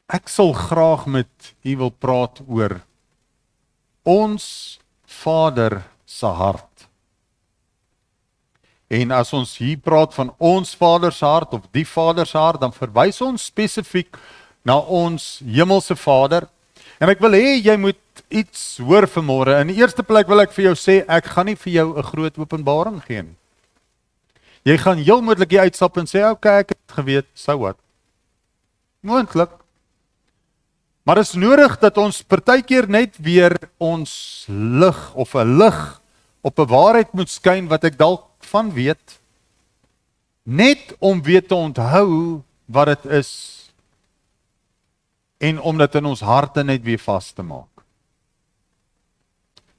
Ek sal graag met u wil praat oor ons Vader se hart. En as ons hier praat van ons Vader se hart of die Vader se hart, dan verwys ons spesifiek na ons hemelse Vader. En ek wil hê jy moet iets hoor vanmôre. In die eerste plek wil ek vir jou sê, ek gaan nie vir jou 'n groot openbaring gee nie. Jy gaan heel moontlik hier uitstap en sê, "Oké, ek het geweet, so wat." Moontlik. Maar dit is nodig dat ons partykeer net weer ons lig of 'n lig op 'n waarheid moet skyn wat ek dalk van weet, net om weer te onthou wat dit is en om dit in ons harte net weer vas te maak.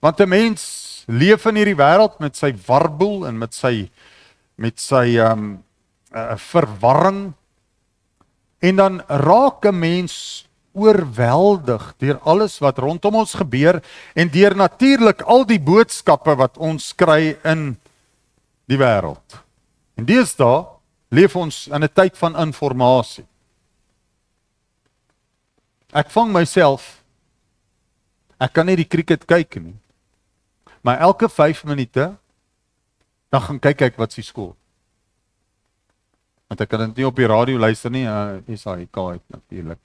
Want 'n mens leef in hierdie wêreld met sy warboel en met sy verwarring, en dan raak 'n mens oorweldig deur alles wat rondom ons gebeur en deur natuurlik al die boodskappe wat ons kry in die wêreld. En deesdae leef ons in 'n tyd van inligting. Ek vang myself, ek kan nie die cricket kyk nie, maar elke 5 minute dan gaan kyk ek wat se skool. Want ek kan dit nie op die radio luister nie, SAIK het natuurlik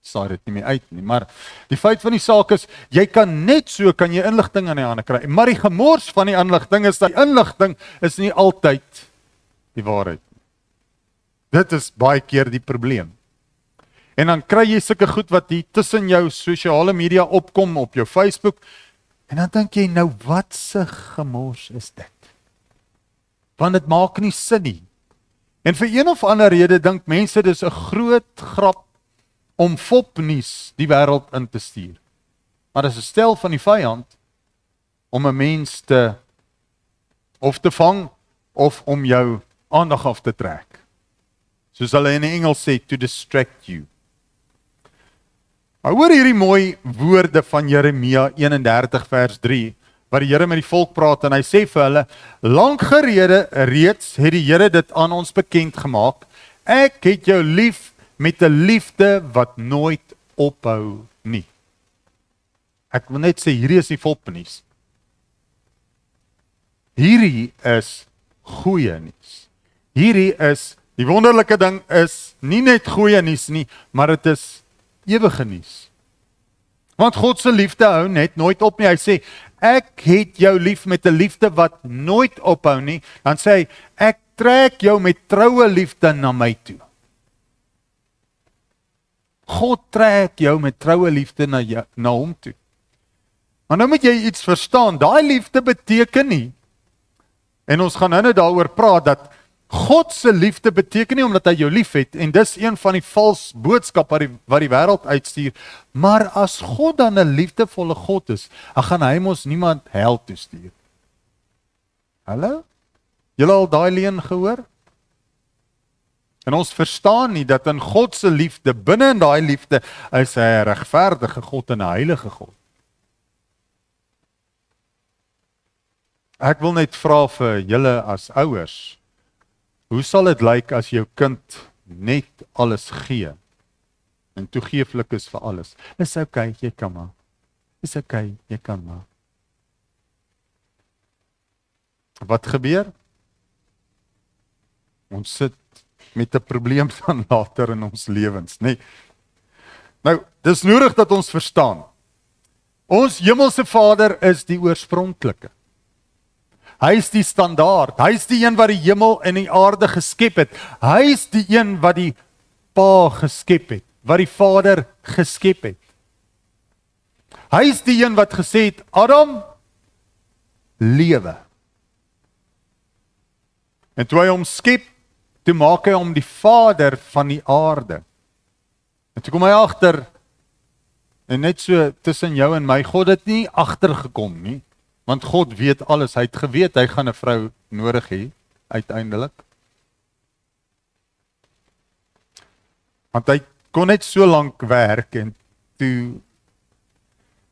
saai dit nie meer uit nie, maar die feit van die saak is, jy kan net so kan jy inligting aan die hande kry, maar die gemors van die inligting is dat die inligting is nie altyd die waarheid nie. Dit is baie keer die probleem. En dan kry jy sulke goed wat hier tussen jou sosiale media opkom op jou Facebook, en dan dink jy, nou wat se gemors is dit? Want dit maak nie sin nie. En vir een of ander rede dink mense dis 'n groot grap om fopnuus die wêreld in te stuur. Maar dis 'n stel van die vyand om 'n mens of te vang of om jou aandag af te trek. Soos hulle in Engels sê, to distract you. Maar hoor hierdie mooi woorde van Jeremia 31 vers 3, waar die Here met die volk praat en hy sê vir hulle, lank gerede reeds het die Here dit aan ons bekend gemaak, ek het jou lief met 'n liefde wat nooit ophou nie. Ek wil net sê, hierdie is nie fopnuus. Hierdie is goeie nuus. Hierdie is, die wonderlike ding is, nie net goeie nuus nie, maar dit is ewige nuus. Want God se liefde hou net nooit op nie. Hy sê, ek het jou lief met 'n liefde wat nooit ophou nie. Dan sê hy, ek trek jou met troue liefde na my toe. God trek jou met troue liefde na hom toe. Maar nou moet jy iets verstaan, daai liefde beteken nie, en ons gaan nou daaroor praat, dat God se liefde beteken nie omdat hy jou lief het, en dis een van die vals boodskap wat die wêreld uitstuur, maar as God dan 'n liefdevolle God is, dan gaan hy mos niemand hel toe stuur. Hallo? Julle al daai leuen gehoor? En ons verstaan nie dat in God se liefde, binne in daai liefde, is hy 'n regverdige God en 'n heilige God. Ek wil net vra vir julle as ouers, hoe sal dit lyk as jou kind net alles gee en toegeeflik is vir alles? Dis okay, jy kan maar. Dis okay, jy kan maar. Wat gebeur? Ons sit met 'n probleem dan later in ons lewens, nee. Nou, dis nodig dat ons verstaan. Ons hemelse Vader is die oorspronklike. Hy is die standaard, hy is die een wat die hemel en die aarde geskep het. Hy is die een wat die Pa geskep het, wat die Vader geskep het. Hy is die een wat gesê het, Adam, lewe. En toe hy hom skep, toe maak hy hom die Vader van die aarde. En toe kom hy agter, en net so tussen jou en my, God het nie agtergekom nie, want God weet alles, hy het geweet, hy gaan 'n vrou nodig hê, uiteindelik. Want hy kon net so lank werk, en toe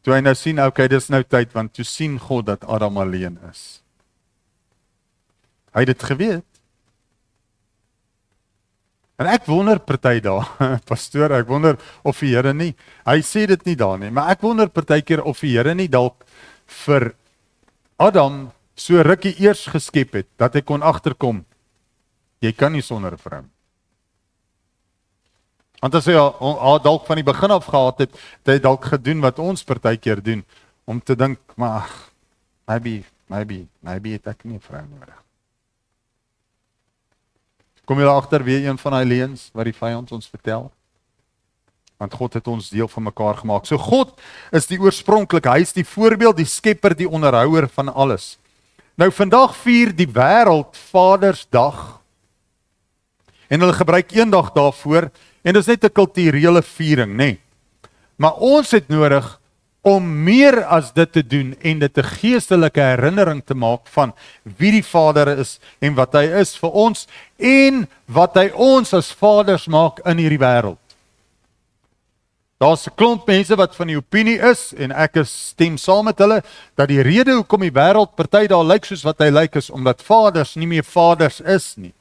hy nou sien, okay, dis nou tyd, want toe sien God dat Adam alleen is. Hy het dit geweet. En ek wonder party daar, pastoor, ek wonder of die Here nie, hy sê dit nie daar nie, maar ek wonder partykeer of die Here nie dalk vir Adam so rukkie eers geskep het, dat hy kon agterkom, jy kan nie sonder 'n vrou. Want as hy dalk van die begin af gehad het, het hy dalk gedoen wat ons partykeer doen, om te dink, maar maybe het ek nie 'n vrou nodig. Kom julle agter weer een van die leuns wat die vyand ons vertel? Want God het ons deel van mekaar gemaak. So God is die oorspronklike, hy is die voorbeeld, die skepper, die onderhouer van alles. Nou vandag vier die wêreld Vadersdag. En hulle gebruik een dag daarvoor, en dit is net 'n kulturele viering, nê. Maar ons het nodig om meer as dit te doen en dit 'n geestelike herinnering te maak van wie die Vader is en wat hy is vir ons en wat hy ons as vaders maak in hierdie wêreld. Daar's 'n klomp mense wat van die opinie is en ek stem saam met hulle dat die rede hoekom die wêreld party daar lyk soos wat hy lyk is omdat vaders nie meer vaders is nie.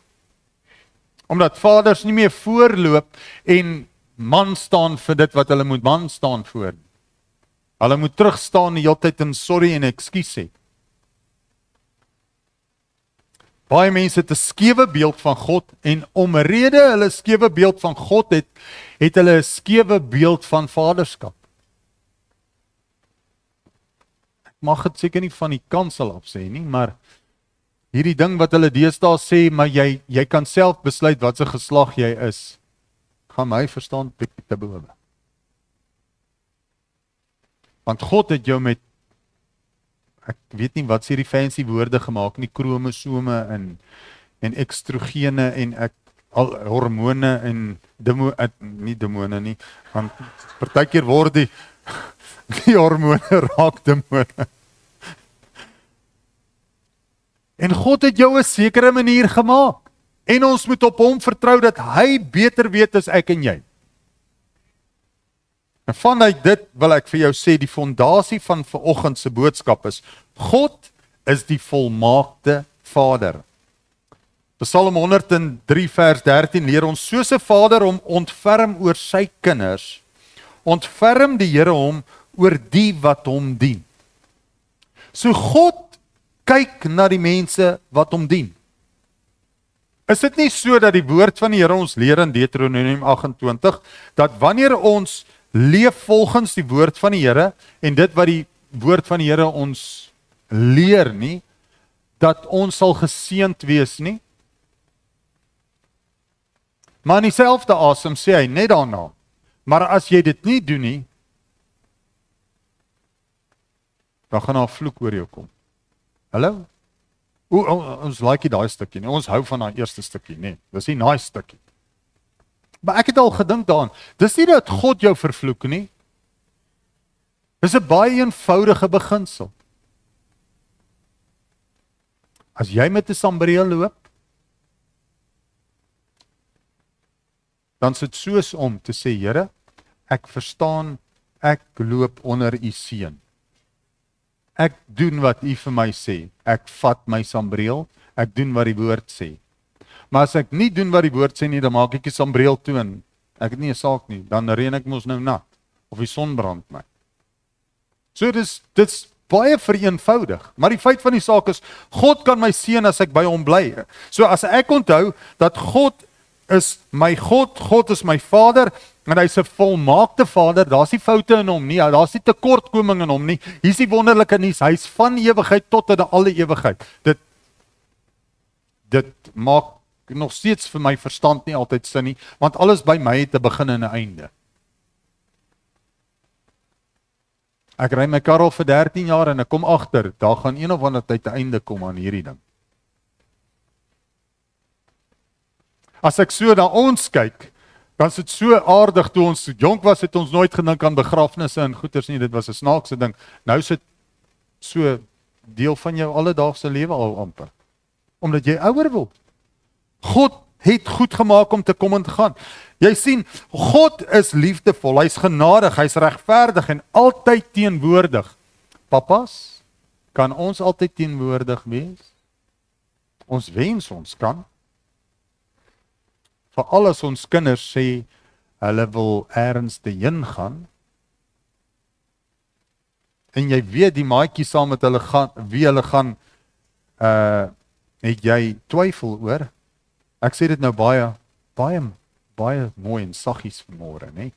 Omdat vaders nie meer voorloop en man staan vir dit wat hulle moet man staan voor. Hulle moet terugstaan die hele tyd en sorry en ekskuus sê. Baie mense het 'n skewe beeld van God en omrede hulle skewe beeld van God het hulle 'n skewe beeld van vaderskap. Ek mag dit seker nie van die kansel af sê nie, maar hierdie ding wat hulle deesdae sê, maar jy kan self besluit wat se geslag jy is. Gaan my verstand bietjie te bowe. Want God het jou met, ek weet nie wat sê die fancy woorde gemaak nie, kromosome en ekstrogene en al hormone en nie demone nie, want partykeer word die hormone raak demone. En God het jou 'n sekere manier gemaak. En ons moet op hom vertrou dat hy beter weet as ek en jy. En vanuit dit wil ek vir jou sê, die fondasie van vanoggend se boodskap is, God is die volmaakte Vader. Psalm 103 vers 13 leer ons, soos 'n vader hom ontferm oor sy kinders, ontferm die Here hom oor die wat hom dien. So God kyk na die mense wat hom dien. Is dit nie so dat die woord van die Here ons leer in Deuteronomium 28, dat wanneer ons leef volgens die woord van die Here, en dit wat die woord van die Here ons leer nie, dat ons sal geseënd wees nie? Maar in dieselfde asem sê hy net daarna, maar as jy dit nie doen nie, dan gaan daar 'n vloek oor jou kom. Hallo? Ons like daai stukkie nie. Ons hou van daai eerste stukkie nie. Dis nie nice stukkie. Maar ek het al gedink daaraan. Dis nie dat God jou vervloek nie. Dis 'n baie eenvoudige beginsel. As jy met 'n sambreel loop, dan is dit soos om te sê, Here, ek verstaan, ek loop onder u seën. Ek doen wat u vir my sê. Ek vat my sambreel, ek doen wat die woord sê. Maar as ek nie doen wat die woord sê nie, dan maak ek die sambreel toe en ek het nie 'n saak nie. Dan reën ek mos nou nat of die son brand my. So dit's baie vereenvoudig. Maar die feit van die saak is, God kan my seën as ek by hom bly. So as ek onthou dat God is my God, God is my Vader, en hy's 'n volmaakte Vader, daar's nie foute in hom nie, daar's nie tekortkoming in hom nie, hier's die wonderlike nuus, hy's van ewigheid tot in alle ewigheid. Dit maak nog steeds vir my verstand nie altyd sin nie, want alles by my het 'n begin en 'n einde. Ek ry my kar al vir 13 jaar en ek kom agter, daar gaan een of ander tyd 'n einde kom aan hierdie ding. As ek so na ons kyk, dan is dit so aardig. Toe ons jonk was, het ons nooit gedink aan begrafnisse en goeders nie. Dit was 'n snaakse ding. Nou is dit so deel van jou alledaagse lewe al amper. Omdat jy ouer word. God het goed gemaak om te kom en te gaan. Jy sien, God is liefdevol, hy's genadig, hy's regverdig en altyd teenwoordig. Papas, kan ons altyd teenwoordig wees? Ons wens ons kan. Veral as ons kinders sê, hulle wil ergens te heen gaan, en jy weet die maatjie saam met hulle gaan, wie hulle gaan, het jy twyfel oor. Ek sê dit nou baie mooi en saggies vanmôre, nê?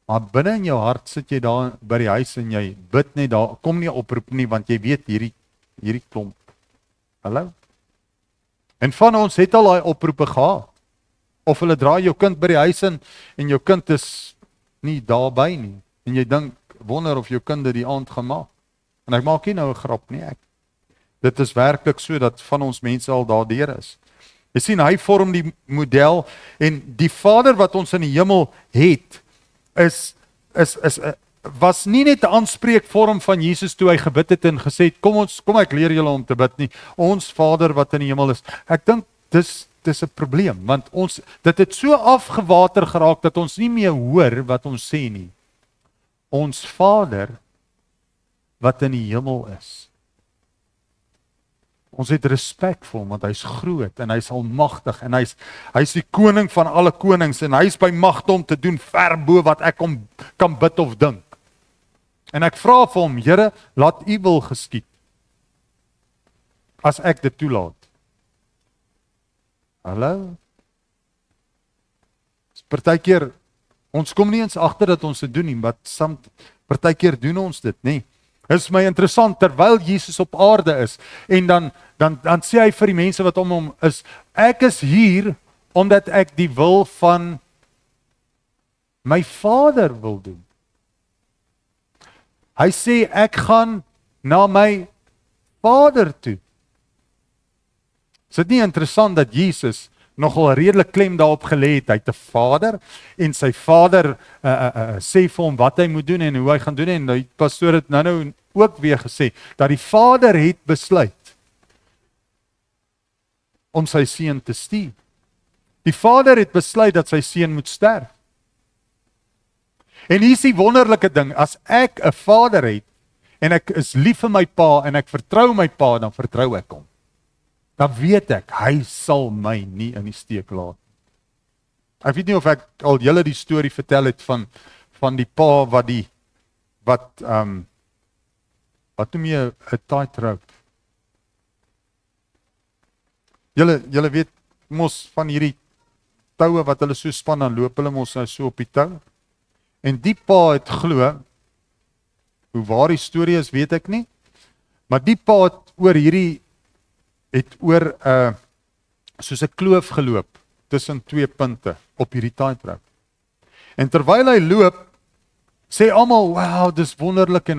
Maar binne in jou hart sit jy daar by die huis en jy bid net daar, kom nie oproep nie, want jy weet hierdie klomp. Hallo? En van ons het al daai oproepe gehad. Of hulle draai jou kind by die huis in en jou kind is nie daarby nie. En jy dink, wonder of jou kind dit die aand gaan maak. En ek maak nie nou 'n grap nie, dit is werklik so dat van ons mense al daardeur is. Jy sien, hy vorm die model en die Vader wat ons in die hemel het, was nie net 'n aanspreekvorm van Jesus toe hy gebid het en gesê het, kom ek leer julle om te bid nie. Ons Vader wat in die hemel is. Ek dink dis 'n probleem, want dit het so afgewater geraak dat ons nie meer hoor wat ons sê nie. Ons Vader wat in die hemel is. Ons het respek vir hom, want hy's groot en hy's almagtig en hy's die koning van alle konings en hy's by magte om te doen ver bo wat ek kan bid of dink. En ek vra vir hom, Here, laat u wil geskied. As ek dit toelaat. Hallo? Partykeer, ons kom nie eens agter dat ons dit doen nie, maar partykeer doen ons dit, nie. Dit is my interessant, terwyl Jesus op aarde is, en dan sê hy vir die mense wat om hom is, ek is hier, omdat ek die wil van my Vader wil doen. Hy sê, ek gaan na my Vader toe. Is dit nie interessant dat Jesus nogal redelik klem daarop gelê het, hy het 'n Vader, en sy Vader sê vir hom wat hy moet doen en hoe hy gaan doen, en die pastoor het nou ook weer gesê, dat die Vader het besluit om sy seun te stuur. Die Vader het besluit dat sy seun moet sterf. En hier is die wonderlike ding, as ek 'n Vader het, en ek is lief vir my pa, en ek vertrou my pa, dan vertrou ek hom. Dan weet ek, hy sal my nie in die steek laat. Ek weet nie of ek al julle die storie vertel het van die pa wat noem jy 'n tightrope? Julle weet mos van hierdie toue wat hulle so span, dan loop hulle mos nou so op die tou. En die pa het glo, hoe waar die storie is, weet ek nie, maar die pa het oor soos 'n kloof geloop tussen 2 punte op hierdie tightrope. En terwyl hy loop, sê almal, wow, dis wonderlik, en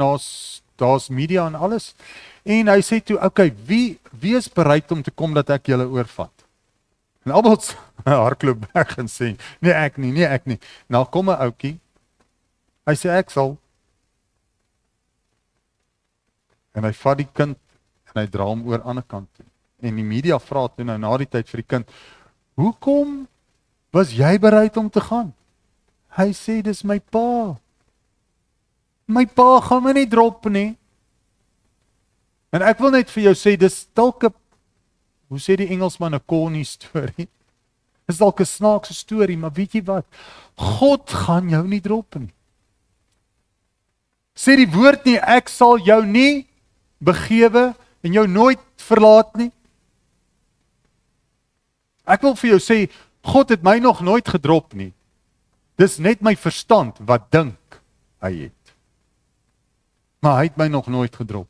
daar's media en alles. En hy sê toe, okay, wie is bereid om te kom dat ek julle oorvat? En almal hardloop weg en sê, nee ek nie. Nou kom 'n ouetjie. Hy sê ek sal. En hy vat die kind en hy dra hom oor aan die kant toe. En die media vra toe nou na die tyd vir die kind, hoekom was jy bereid om te gaan? Hy sê, dis my pa. My pa gaan my nie drop nie. En ek wil net vir jou sê, dis dalk 'n, hoe sê die Engelsman, 'n corny storie. Dis dalk 'n snaakse storie, maar weet jy wat? God gaan jou nie drop nie. Sê die woord nie, ek sal jou nie begewe en jou nooit verlaat nie. Ek wil vir jou sê, God het my nog nooit gedrop nie. Dis net my verstand wat dink hy het. Maar hy het my nog nooit gedrop.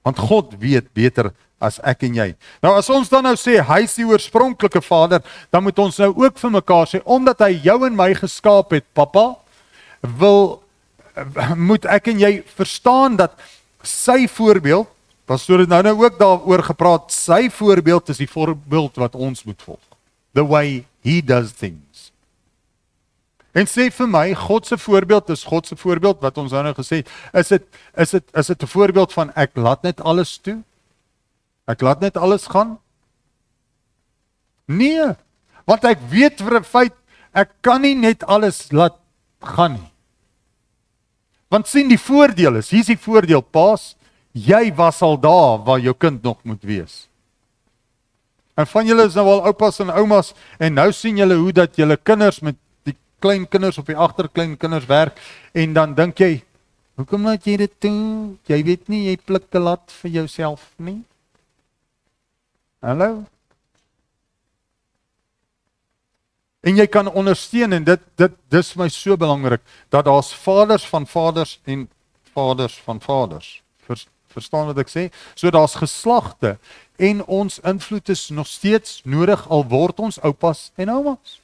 Want God weet beter as ek en jy. Nou as ons dan nou sê, hy is die oorspronklike Vader, dan moet ons nou ook vir mekaar sê, omdat hy jou en my geskaap het, Papa, moet ek en jy verstaan dat sy voorbeeld, pastoor het nou ook daaroor gepraat, sy voorbeeld is die voorbeeld wat ons moet volg. The way he does things. En sê vir my, God se voorbeeld is God se voorbeeld, wat ons nou gesê het, is dit 'n voorbeeld van ek laat net alles toe? Ek laat net alles gaan? Nee, want ek weet vir 'n feit, ek kan nie net alles laat gaan nie. Want sien, die voordeel is, hier is die voordeel, paas, jy was al daar waar jou kind nog moet wees. En van julle is nou al oupas en oumas, en nou sien julle hoe dat julle kinders met die klein kinders op die agterklein kinders werk, en dan dink jy, hoekom laat jy dit doen? Jy weet nie, jy pluk te laat vir jouself nie. Hallo? En jy kan ondersteun, en dit is my so belangrik, dat daar's vaders van vaders en vaders van vaders. Verstaan wat ek sê? So daar's geslagte, en ons invloed is nog steeds nodig, al word ons oupas en oumas.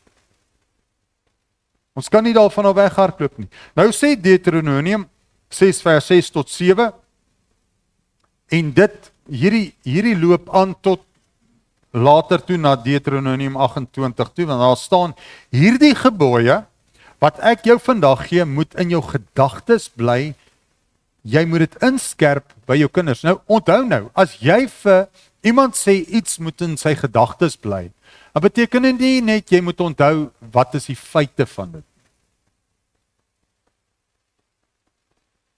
Ons kan nie daarvan al weghardloop nie. Nou sê Deuteronomium 6 vers 6 tot 7, en hierdie loop aan tot later toe na Deuteronomium 28 toe, want daar staan, hierdie gebooie, wat ek jou vandag gee, moet in jou gedagtes bly, jy moet dit inskerp by jou kinders. Nou, onthou nou, as jy vir iemand sê iets moet in sy gedagtes bly, dan beteken dit nie net jy moet onthou wat is die feite van dit.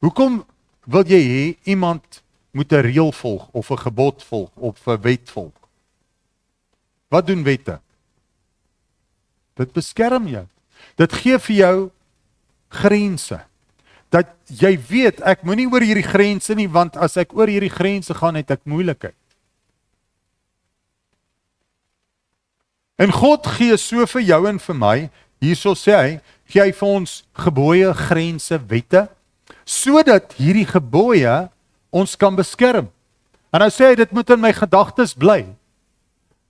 Hoekom wil jy hê iemand moet 'n reël volg, of 'n gebod volg, of 'n wet volg? Wat doen wette? Dit beskerm jou. Dit gee vir jou grense. Dat jy weet, ek moenie oor hierdie grense nie, want as ek oor hierdie grense gaan, het ek moeilikheid. En God gee so vir jou en vir my, hierso sê hy, gee hy vir ons gebooie, grense, wette, sodat hierdie gebooie ons kan beskerm. En nou sê hy, dit moet in my gedagtes bly.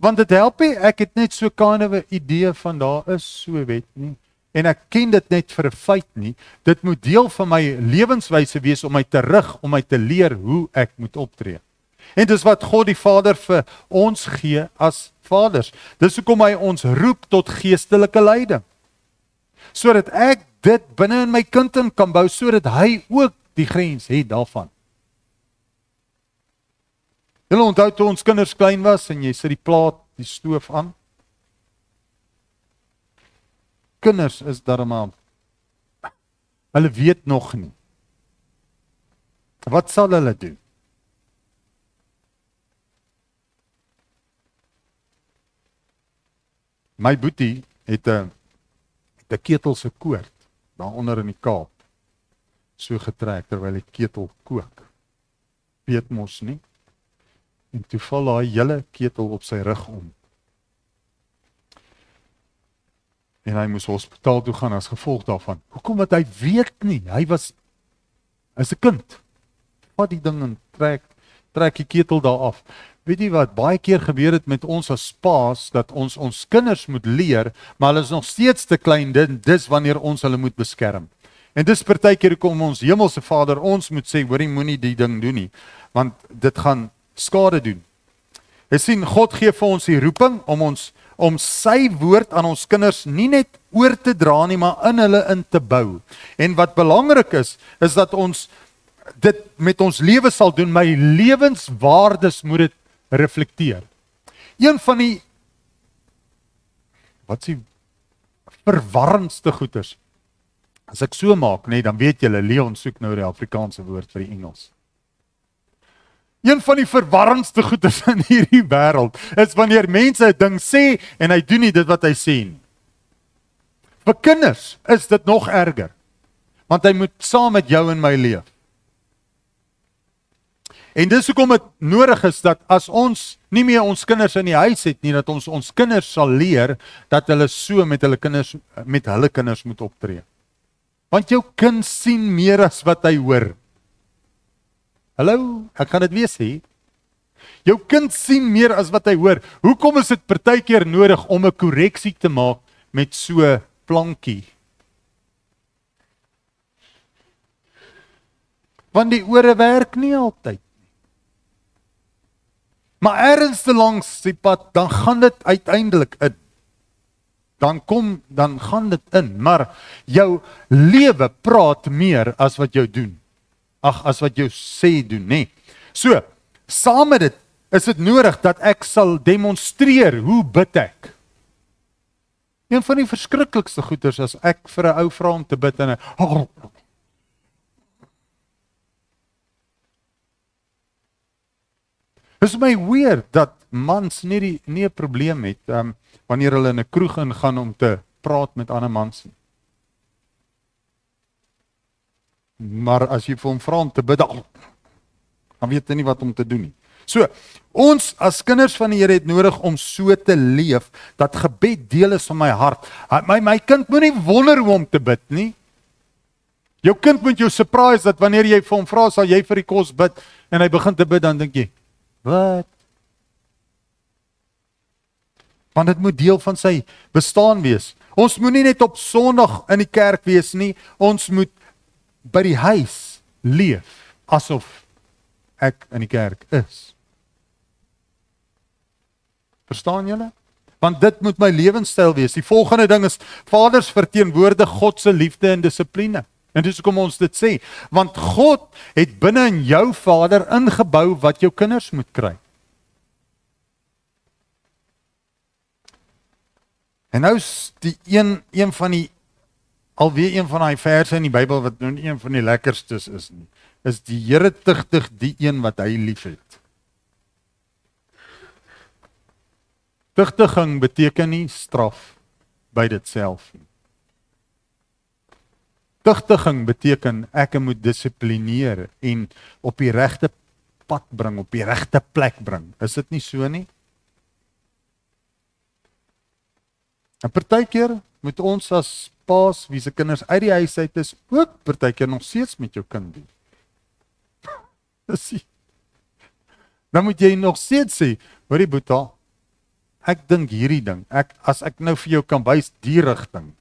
Want dit help nie, ek het net so kind of 'n idee van daar is so wet nie. En ek ken dit net vir 'n feit nie. Dit moet deel van my lewenswyse wees om my te rig, om my te leer hoe ek moet optree. En dis wat God die Vader vir ons gee as vaders. Dis hoekom hy ons roep tot geestelike leiding. Sodat ek dit binne in my kind in kan bou, sodat hy ook die grens het daarvan. Julle onthou toe ons kinders klein was en jy sit die plaat, die stoof aan. Kinders is daarom, hulle weet nog nie. Wat sal hulle doen? My boetie het 'n ketelse koord daaronder in die Kaap so getrek terwyl die ketel kook. Weet mos nie. En toe val daai hele ketel op sy rug om. En hy moes hospitaal toe gaan as gevolg daarvan. Hoekom? Want hy weet nie, hy is 'n kind. Vat die ding en trek die ketel daar af. Weet jy wat, baie keer gebeur het met ons as paas, dat ons kinders moet leer, maar hulle is nog steeds te klein, dis wanneer ons hulle moet beskerm. En dis partykeer hoekom ons hemelse Vader ons moet sê, hoorie, moenie die ding doen nie, want dit gaan skade doen. Jy sien, God gee vir ons die roeping om sy woord aan ons kinders nie net oor te dra nie, maar in hulle in te bou. En wat belangrik is dat ons dit met ons lewe sal doen, my lewenswaardes moet dit reflekteer. Een van die verwarrendste goeters, as ek so maak, nee, dan weet julle, Leon soek nou die Afrikaanse woord vir die Engels. Een van die verwarrendste goeters in hierdie wêreld is wanneer mense 'n ding sê en hy doen nie dit wat hy sê nie. Vir kinders is dit nog erger, want hy moet saam met jou en my leef. En dis hoekom dit nodig is dat as ons nie meer ons kinders in die huis het nie, dat ons kinders sal leer dat hulle so met hulle kinders moet optree. Want jou kind sien meer as wat hy hoor. Hallo, ek gaan dit weer sê. Jou kind sien meer as wat hy hoor. Hoekom is dit partykeer nodig om 'n korreksie te maak met so plankie? Want die ore werk nie altyd. Maar ergens te langs die pad, dan gaan dit uiteindelik in. Dan gaan dit in. Maar jou lewe praat meer as wat jou doen. As wat jou sê doen, nee. So, saam met dit, is dit nodig dat ek sal demonstreer hoe bid ek. Een van die verskriklikste goeters as ek vir 'n ou vra om te bid en is my weird dat mans nie 'n probleem het wanneer hulle in 'n kroeg ingaan om te praat met ander mans nie. Maar as jy vir hom vra om te bid, dan weet hy nie wat om te doen nie. So, ons as kinders van die Here het nodig om so te leef, dat gebed deel is van my hart. My kind moet nie wonder hoe om te bid nie. Jou kind moet jou surprise, dat wanneer jy vir hom vra, sal jy vir die kos bid, en hy begin te bid, dan dink jy, wat? Want dit moet deel van sy bestaan wees. Ons moet nie net op Sondag in die kerk wees nie, ons moet by die huis leef, asof ek in die kerk is. Verstaan julle? Want dit moet my lewenstyl wees. Die volgende ding is, vaders verteenwoordig God se liefde en dissipline. En dis hoekom ons dit sê, want God het binne in jou vader ingebou wat jou kinders moet kry. En nou is die een van die, alweer een van die verse in die Bybel wat nou een van die lekkerstes is nie, is die Here tugtig die een wat hy lief het. Tugtiging beteken nie straf by dit self nie. Tugtiging beteken ek moet dissiplineer en op die regte pad bring, op die regte plek bring. Is dit nie so nie? En partykeer moet ons as paas, wie se kinders uit die huis uit is, ook partykeer nog steeds met jou kind doen. Dan moet jy nog steeds sê, hoorie Boeta, ek dink hierdie ding, as ek nou vir jou kan wys die rigting,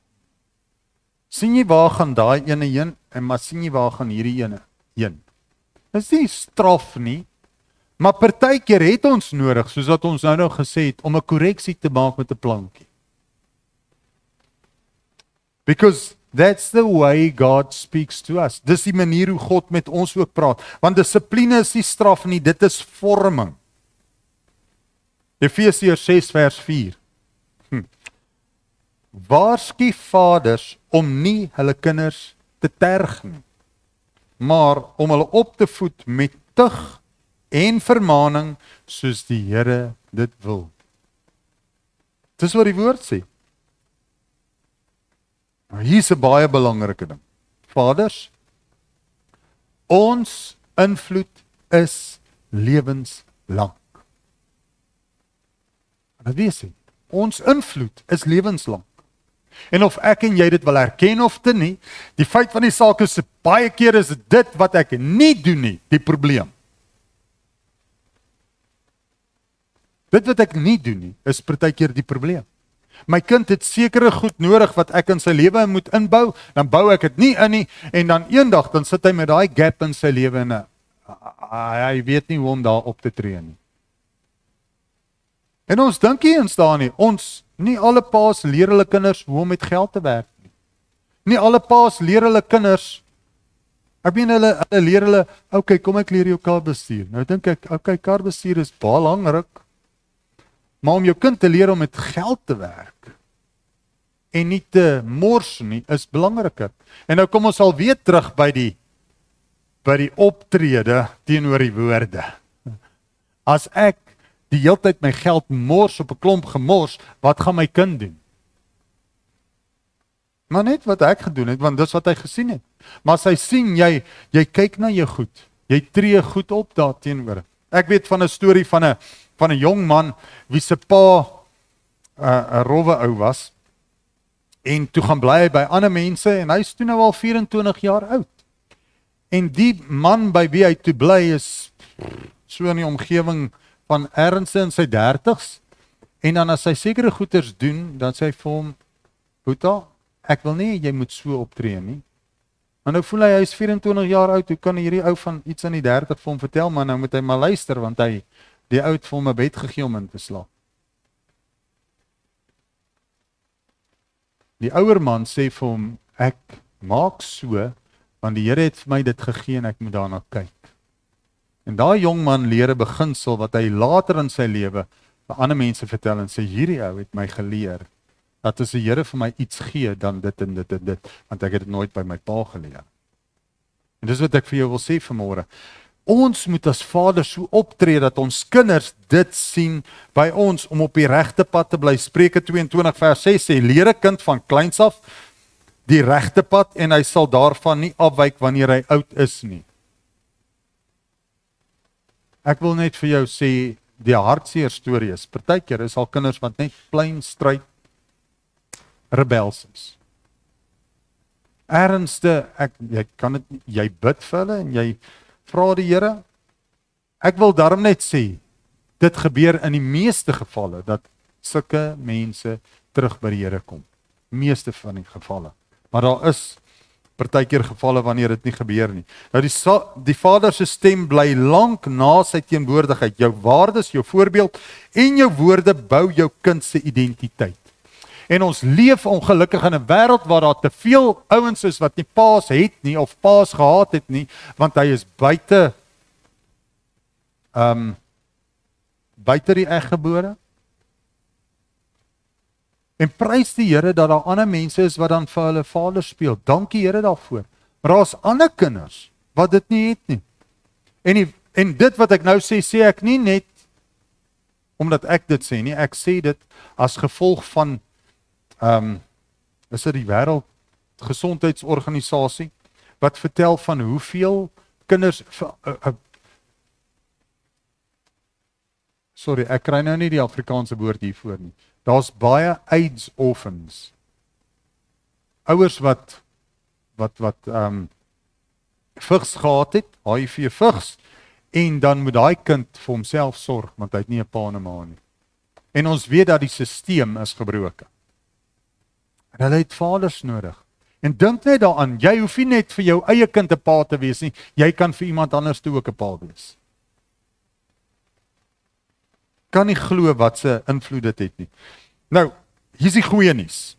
sien jy waar gaan daai ene heen, en maar sien jy waar gaan hierdie ene heen. Dis nie straf nie, maar partykeer het ons nodig, soos wat ons nou gesê het, om 'n korreksie te maak met 'n plankie. Because that's the way God speaks to us. Dis die manier hoe God met ons ook praat. Want dissipline is nie straf nie, dit is vorming. Efesiërs 6 vers 4. Waarsku vaders om nie hulle kinders te terg nie, maar om hulle op te voed met tug en vermaaning soos die Here dit wil. Dis wat die woord sê. Nou, hier is 'n baie belangrike ding. Vaders, ons invloed is lewenslang. En dit weet jy, ons invloed is lewenslang. En of ek en jy dit wil erken of te nie, die feit van die saak is, baie keer is dit wat ek nie doen nie, die probleem. Dit wat ek nie doen nie, is partykeer die probleem. My kind het sekere goed nodig wat ek in sy lewe moet inbou, dan bou ek dit nie in nie, en dan eendag, dan sit hy met daai gap in sy lewe, en hy weet nie hoe om daar op te tree nie. En ons dink nie eens daar nie, nie alle paas leer hulle kinders hoe om met geld te werk nie. Nie alle paas leer hulle kinders, ek meen hulle leer hulle, okay, kom ek leer jou karbestuur. Nou dink ek, okay, karbestuur is belangrik, maar om jou kind te leer om met geld te werk en nie te mors nie, is belangriker. En nou kom ons al weer terug by die optrede teenoor die woorde. As ek die hele tyd my geld mors op 'n klomp gemors, wat gaan my kind doen? Maar net wat ek gedoen het, want dis wat hy gesien het. Maar as hy sien, jy kyk na jou goed, jy tree goed op daar teenoor. Ek weet van 'n storie van 'n jong man, wie se pa 'n rowwe ou was, en toe gaan bly hy by ander mense, en hy is toe nou al 24 jaar oud. En die man by wie hy toe bly is so in die omgewing van ergens in sy 30's, en dan as hy sekere goeders doen, dan sê hy vir hom, Boeta, ek wil nie jy moet so optree nie. Maar nou voel hy is 24 jaar oud, hoe kan hierdie ou van iets in die 30 vir hom vertel, maar nou moet hy maar luister, want die ou het vir hom 'n bed gegee om in te slaap. Die ouer man sê vir hom, ek maak so, want die Here het vir my dit gegee en ek moet daarna kyk. En daai jong man leer 'n beginsel wat hy later in sy lewe vir ander mense vertel en sê, hierdie ou het my geleer, dat as die Here vir my iets gee, dan dit en dit en dit, want ek het dit nooit by my pa geleer. En dis wat ek vir jou wil sê vanmôre. ons moet as vaders so optree dat ons kinders dit sien by ons om op die regte pad te bly. Spreuke 22 vers 6 sê, leer 'n kind van kleins af die regte pad en hy sal daarvan nie afwyk wanneer hy oud is nie. Ek wil net vir jou sê, die hartseer storie is, partykeer is al kinders wat net plain stryd rebels is. Ernste, jy bid vir hulle en jy vra die Here. Ek wil daarom net sê, dit gebeur in die meeste gevalle, dat sulke mense terug by die Here kom. Meeste van die gevalle. Maar daar is partykeer gevalle wanneer dit nie gebeur nie. Nou die Vader se stem bly lank na sy teenwoordigheid. Jou waardes, jou voorbeeld en jou woorde bou jou kind se identiteit. En ons leef ongelukkig in 'n wêreld waar daar te veel ouens is wat nie paas het nie of paas gehad het nie, want hy is buite die eg gebore. En prys die Here dat daar ander mense is wat dan vir hulle vader speel. Dankie Here daarvoor. Maar daar's ander kinders wat dit nie het nie. En dit wat ek nou sê ek nie net omdat ek dit sê nie, ek sê dit as gevolg van is dit die Wêreldgesondheidsorganisasie wat vertel van hoeveel kinders sorry, ek kry nou nie die Afrikaanse woord hiervoor nie. Daar's baie AIDS orphans. Ouers wat vigs gehad het, HIV vigs, en dan moet daai kind vir homself sorg, want hy het nie 'n pa en 'n ma nie. En ons weet dat die stelsel is gebroken. En hulle het vaders nodig. En dink net daaraan, jy hoef nie net vir jou eie kind 'n pa te wees nie, jy kan vir iemand anders toe ook 'n pa wees. Kan nie glo wat se invloed dit het nie. Nou, hier is die goeie nuus.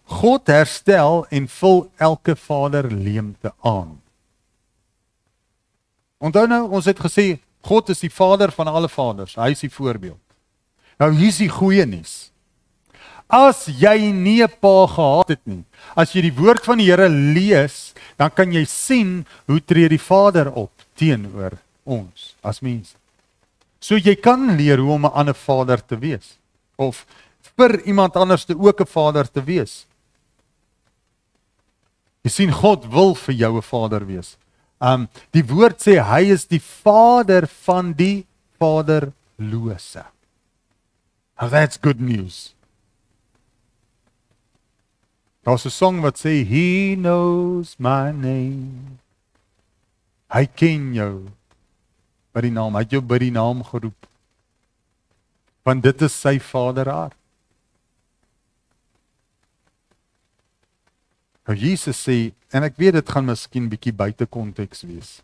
God herstel en vul elke vader leemte aan. Onthou nou, ons het gesê, God is die vader van alle vaders, hy is die voorbeeld. Nou hier is die goeie nuus. As jy nie 'n pa gehad het nie, as jy die woord van die Here lees, dan kan jy sien hoe tree die Vader op teenoor ons as mense. So jy kan leer hoe om 'n ander vader te wees, of vir iemand anders te ook 'n vader te wees. Jy sien, God wil vir jou 'n vader wees. Die woord sê, hy is die vader van die vaderlose. Now that's good news. Daar's 'n song wat sê, He knows my name. Hy ken jou by die naam, hy het jou by die naam geroep. Want dit is sy vaderhart. Nou Jesus sê, en ek weet dit gaan miskien bietjie buite konteks wees.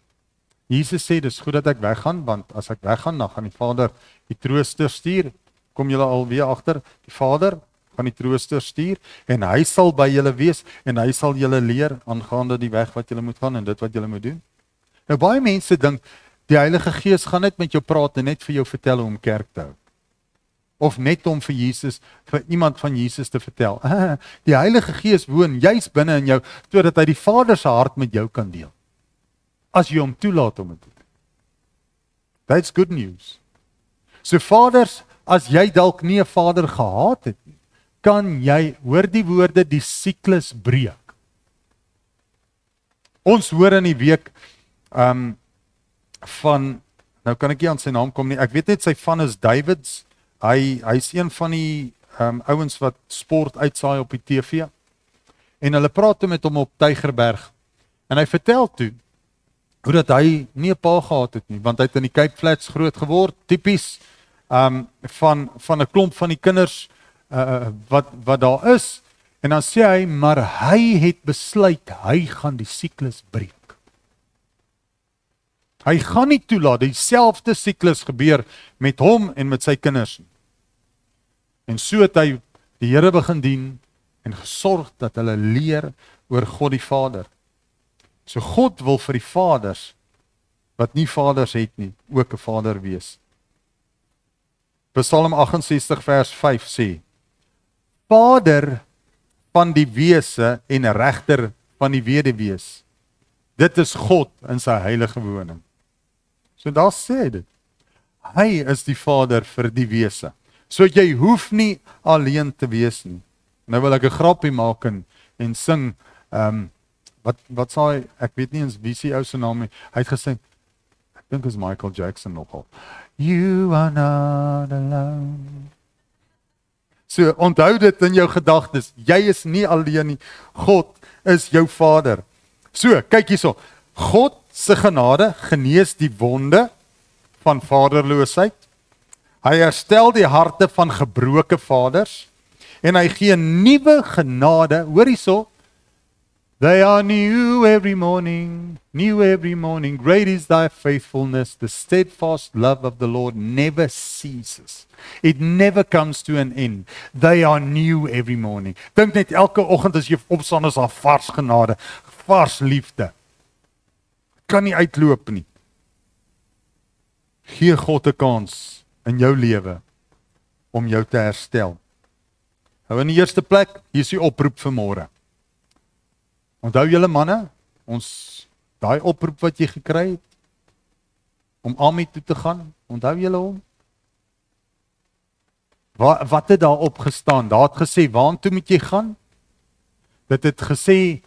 Jesus sê, dis goed dat ek weggaan, want as ek weggaan, dan gaan die Vader die trooster stuur. Kom julle alweer agter, die Vader gaan die trooster stuur, en hy sal by julle wees, en hy sal julle leer aangaande die weg wat julle moet gaan, en dit wat julle moet doen. Nou baie mense dink, die Heilige Gees gaan net met jou praat, en net vir jou vertel hoe om kerk te hou. Of net om vir iemand van Jesus te vertel. Die Heilige Gees woon juis binne in jou, sodat hy die Vader se hart met jou kan deel. As jy hom toelaat om dit te doen. That's good news. So vaders, as jy dalk nie 'n vader gehad het nie, kan jy, hoor die woorde, die siklus breek. Ons hoor in die week van, nou kan ek nie aan sy naam kom nie, ek weet net sy van is Davids. Hy is een van die ouens wat sport uitsaai op die TV. En hulle praat toe met hom op Tygerberg. En hy vertel toe hoe dat hy nie 'n pa gehad het nie, want hy het in die Cape Flats groot geword, tipies van 'n klomp van die kinders wat daar is. En dan sê hy, maar hy het besluit, hy gaan die siklus breek. Hy gaan nie toelaat dieselfde siklus gebeur met hom en met sy kinders nie. En so het hy die Here begin dien en gesorg dat hulle leer oor God die Vader. So God wil vir die vaders wat nie vaders het nie, ook 'n vader wees. Psalm 68 vers 5 sê: Vader, van die wese en 'n regter van die weduwees. Dit is God in sy heilige woning. So daar sê dit. Hy is die Vader vir die wese. So jy hoef nie alleen te wees nie. Nou wil ek 'n grappie maak en sing, wat sê hy, ek weet nie eens wie se ou se naam nie. Hy het gesing, ek dink is Michael Jackson nogal. You are not alone. So onthou dit in jou gedagtes, jy is nie alleen nie, God is jou Vader. So, kyk hierso, God se genade genees die wonde van vaderloosheid. Hy herstel die harte van gebroke vaders en hy gee nuwe genade. Hoor hierso, they are new every morning, great is thy faithfulness, the steadfast love of the Lord never ceases. It never comes to an end. They are new every morning. Dink net elke oggend as jy opstaan is daar vars genade, vars liefde. Kan nie uitloop nie. Gee God 'n kans in jou lewe om jou te herstel. Nou in die eerste plek, hier is die oproep vir môre. Onthou julle manne, daai oproep wat jy gekry het om Ami toe te gaan, onthou julle hom? Wat het daar opgestaan? Daar het gesê, waartoe moet jy gaan? Dit het gesê,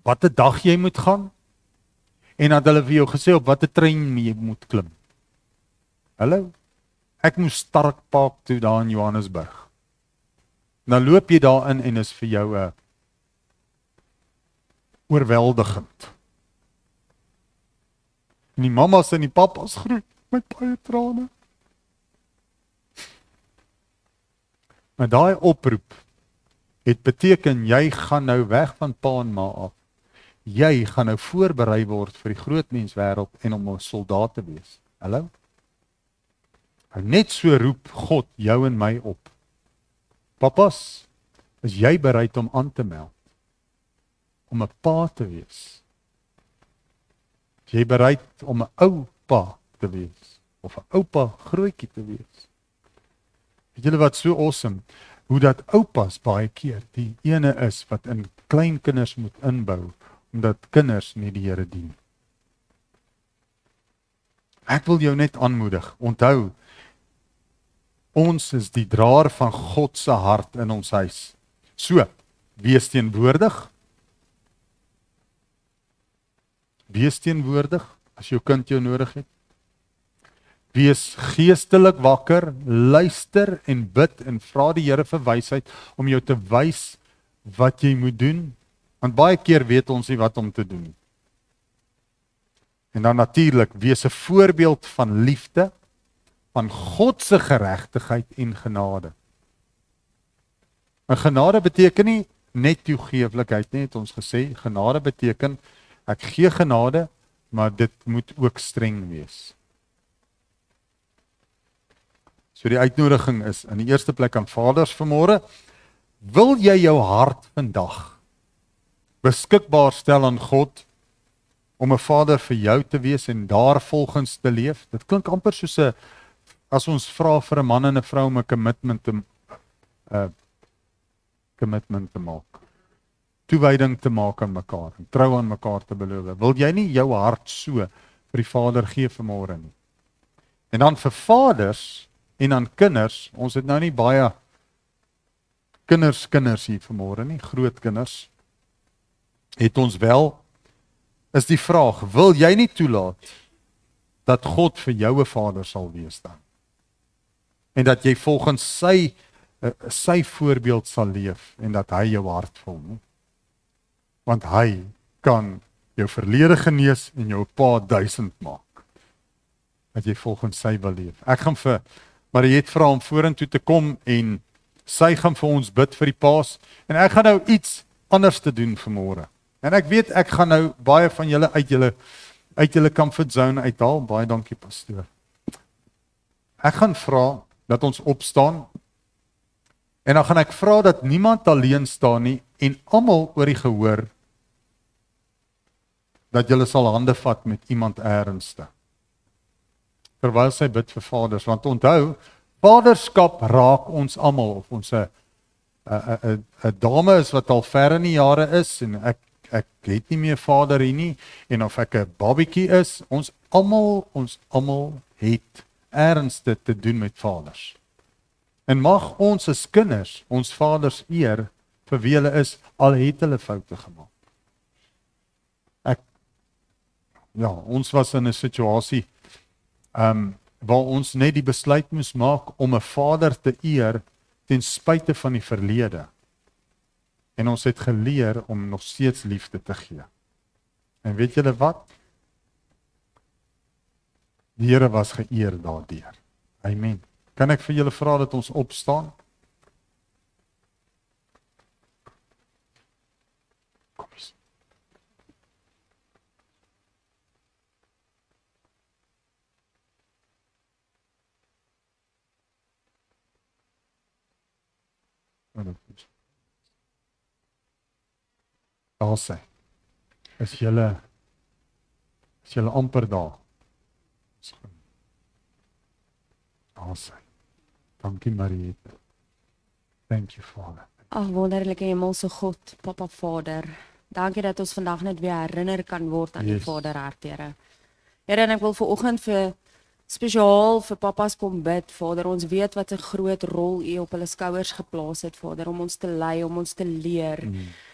wat 'n dag jy moet gaan? En dat hulle vir jou gesê op watter trein jy moet klim. Hallo? Ek moes Starkpark toe daar in Johannesburg. Nou loop jy daarin en is vir jou oorweldigend. En die mamas en die papas groet met baie trane. Maar daai oproep het beteken jy gaan nou weg van pa en ma af. Jy gaan nou voorberei word vir die groot menswêreld en om 'n soldaat te wees. Hallo? Net so roep God jou en my op. Papas, is jy bereid om aan te meld? Om 'n pa te wees? Is jy bereid om 'n ou pa te wees? Of 'n oupa grootjie te wees? Weet julle wat so awesome? Hoe dat oupas baie keer die ene is wat in kleinkinders moet inbou, omdat kinders nie die Here dien. Ek wil jou net aanmoedig, onthou, ons is die draer van God se hart in ons huis. So, wees teenwoordig. Wees teenwoordig as jou kind jou nodig het. Wees geestelik wakker, luister en bid en vra die Here vir wysheid om jou te wys wat jy moet doen. Want baie keer weet ons nie wat om te doen. En dan natuurlik, wees 'n voorbeeld van liefde, van God se geregtigheid en genade. En genade beteken nie net toegeeflikheid nie, het ons gesê. Genade beteken, ek gee genade, maar dit moet ook streng wees. So die uitnodiging is, in die eerste plek aan vaders vanmôre, wil jy jou hart vandag beskikbaar stel aan God, om 'n vader vir jou te wees en daarvolgens te leef? Dit klink amper soos as ons vra vir 'n man en 'n vrou om 'n commitment te maak. Toewyding te maak aan mekaar, en trou aan mekaar te beloof. Wil jy nie jou hart so vir die Vader gee vanmôre nie? En dan vir vaders en aan kinders, ons het nou nie baie kinders hier vanmôre nie, groot kinders, het ons wel, is die vraag, wil jy nie toelaat dat God vir jou 'n vader sal wees dan? En dat jy volgens sy voorbeeld sal leef en dat hy jou hart vul, nie? Want hy kan jou verlede genees en jou pa 1000 maak. Dat jy volgens sy wil leef. Ek gaan vir Mariet vra om vorentoe te kom en sy gaan vir ons bid vir die paas en ek gaan nou iets anders te doen vanmôre. En ek weet ek gaan nou baie van julle uit julle comfort zone uithaal. Baie dankie pastoor. Ek gaan vra dat ons opstaan en dan gaan ek vra dat niemand alleen staan nie en almal oor die gehoor dat julle sal hande vat met iemand ernstig. Terwyl sy bid vir vaders, want onthou, vaderskap raak ons almal of ons 'n 'n dame is wat al ver in die jare is en ek het nie meer vader hier nie en of ek 'n babietjie is, ons almal het ergens dit te doen met vaders. En mag ons as kinders ons vaders eer vir wie hulle is, al het hulle foute gemaak. Ons was in 'n situasie waar ons net die besluit moes maak om 'n vader te eer ten spyte van die verlede. En ons het geleer om nog steeds liefde te gee. En weet julle wat? Die Here was geëer daardeur. Amen. Kan ek vir julle vra dat ons opstaan? Kom eens. Daar sê, is julle amper daar? Daar sê, dankie Mariette. Thank you, Father. Ag, wonderlike hemelse God, Papa Vader. Dankie dat ons vandag net weer herinner kan word aan die Vaderhart, Here. Here, en ek wil vanoggend spesiaal vir papas kom bid, Vader. Ons weet wat 'n groot rol U op hulle skouers geplaas het, Vader, om ons te lei, om ons te leer.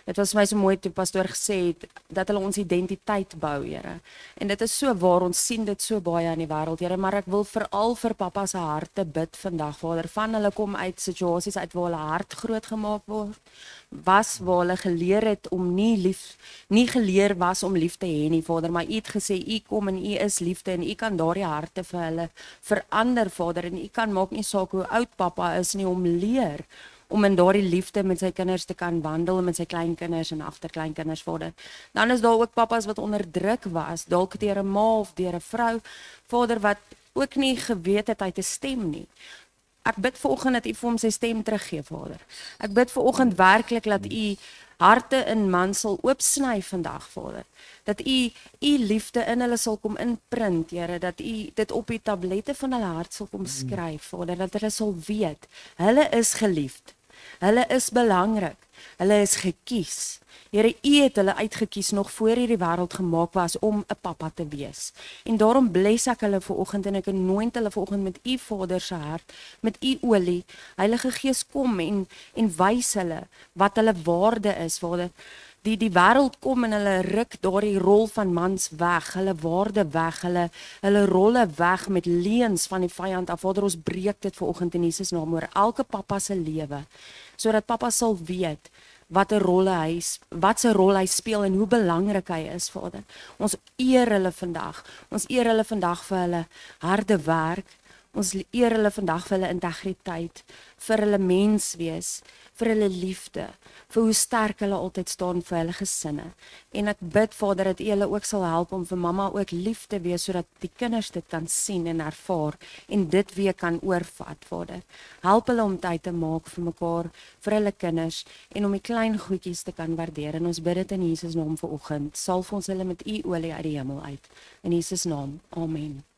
Dit was vir my so mooi toe pastoor gesê het dat hulle ons identiteit bou, Here. En dit is so waar, ons sien dit so baie in die wêreld, Here, maar ek wil veral vir pappa se harte bid vandag, Vader. Van hulle kom uit situasies uit waar hulle hart groot gemaak word, waar hulle geleer het om nie geleer was om lief te hê nie, Vader, maar U het gesê U kom en U is liefde en U kan daardie harte vir hulle verander, Vader, en U kan maak nie saak hoe oud pappa is nie, om leer om in daardie liefde met sy kinders te kan wandel, met sy kleinkinders en agterkleinkinders, Vader. Dan is daar ook pappas wat onderdruk was, dalk deur 'n ma of deur 'n vrou, Vader, wat ook nie geweet het hy te stem nie. Ek bid vanoggend dat U vir hom sy stem teruggee, Vader. Ek bid vanoggend werklik dat U harte in mans sal oopsny vandag, Vader. Dat U liefde in hulle sal kom inprint, Here, dat U dit op die tablette van hulle hart sal kom skryf, Vader, dat hulle sal weet, hulle is geliefd. Hulle is belangrik. Hulle is gekies. Here, U het hulle uitgekies nog voor hierdie wêreld gemaak was om 'n pappa te wees. En daarom bless ek hulle vanoggend en ek anoint hulle vanoggend met U Vader se hart, met U olie. Heilige Gees, kom en wys hulle wat hulle waarde is, Vader. Die wêreld kom en hulle ruk daardie rol van mans weg, hulle waarde weg, hulle rolle weg met leuns van die vyand af. Vader, ons breek dit vanoggend in Jesus naam oor elke pappa se lewe, sodat pappa sal weet wat 'n rol hy speel en hoe belangrik hy is, Vader. Ons eer hulle vandag. Ons eer hulle vandag vir hulle harde werk. Ons eer hulle vandag vir hulle integriteit, vir hulle menswees, vir hulle liefde, vir hoe sterk hulle altyd staan vir hulle gesinne. En ek bid, Vader, dat U hulle ook sal help om vir mamma ook lief te wees, sodat die kinders dit kan sien en ervaar en dit weer kan oorvat, Vader. Help hulle om tyd te maak vir mekaar, vir hulle kinders en om die klein goedjies te kan waardeer. En ons bid dit in Jesus naam vanoggend. Salf ons hulle met U olie uit die hemel uit. In Jesus naam. Amen.